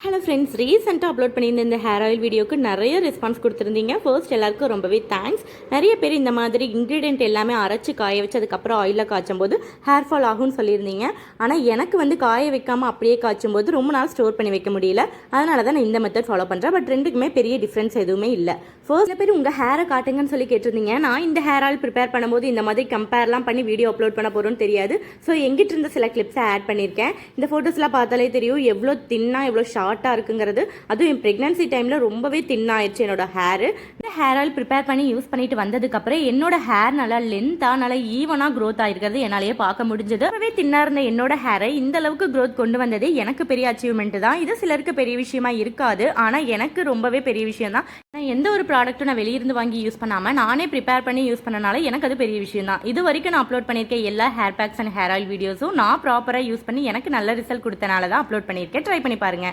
Hello friends, ரீசெண்டாக upload பண்ணியிருந்த இந்த ஹேர் ஆயில் வீடியோக்கு நிறைய ரெஸ்பான்ஸ் கொடுத்துருந்தீங்க. ஃபர்ஸ்ட் எல்லாருக்கும் ரொம்பவே தேங்க்ஸ். நிறைய பேர் இந்த மாதிரி இன்க்ரீடியன்ட் எல்லாமே அரைச்சி காய வச்சு அதுக்கப்புறம் ஆயிலில் காய்ச்சும் போது ஹேர் ஃபால் ஆகும்னு சொல்லியிருந்தீங்க. ஆனால் எனக்கு காய வைக்காமல் அப்படியே காய்ச்சும் போது ரொம்ப நாள் ஸ்டோர் பண்ணி வைக்க முடியல. அதனால தான் நான் இந்த மெத்தட் ஃபாலோ பண்ணுறேன். பட் ரெண்டுக்குமே பெரிய டிஃப்ரென்ஸ் எதுவுமே இல்லை. ஃபர்ஸ்ட் பேர் உங்கள் ஹேரை காட்டுங்கன்னு சொல்லி கேட்டிருந்தீங்க. நான் இந்த ஹேர் ஆயில் ப்ரிப்பேர் பண்ணும்போது இந்த மாதிரி கம்பேர்லாம் பண்ணி வீடியோ அப்லோட் பண்ண போகிறோன்னு தெரியாது. ஸோ எங்கிட்ட இருந்த சில கிளிப்ஸை ஆட் பண்ணியிருக்கேன். இந்த ஃபோட்டோஸ்லாம் பார்த்தாலே தெரியும் எவ்வளோ தின்னா எவ்வளோ ஷார்ட்டாக இருக்குங்கிறது. அதுவும் என் ப்ரெக்னன்சி டைமில் ரொம்பவே தின்னாயிடுச்சு என்னோட ஹேரு. இந்த ஹேர் ஆயில் ப்ரிப்பேர் பண்ணி யூஸ் பண்ணிட்டு வந்ததுக்கப்புறம் என்னோட ஹேர் நல்லா லென்த்தாக நல்லா ஈவனாக க்ரோத் ஆகிருக்கிறது என்னாலேயே பார்க்க முடிஞ்சது. ரொம்பவே தின்னா இருந்த என்னோட ஹேரை இந்த அளவுக்கு க்ரோத் கொண்டு வந்ததே எனக்கு பெரிய அச்சீவ்மெண்ட் தான். இது சிலருக்கு பெரிய விஷயமா இருக்காது, ஆனால் எனக்கு ரொம்பவே பெரிய விஷயம் தான். நான் எந்த ஒரு ப்ராடக்ட்டும் நான் வெளியிருந்து வாங்கி யூஸ் பண்ணாமல் நானே ப்ரிப்பேர் பண்ணி யூஸ் பண்ணனால எனக்கு அது பெரிய விஷயம் தான். இது வரைக்கும் நான் அப்லோட் பண்ணியிருக்கேன் எல்லா hair packs and hair oil வீடியோஸும் நான் ப்ராப்பராக யூஸ் பண்ணி எனக்கு நல்ல ரிசல்ட் கொடுத்தனால தான் அப்லோட் பண்ணியிருக்கேன். ட்ரை பண்ணி பாருங்க.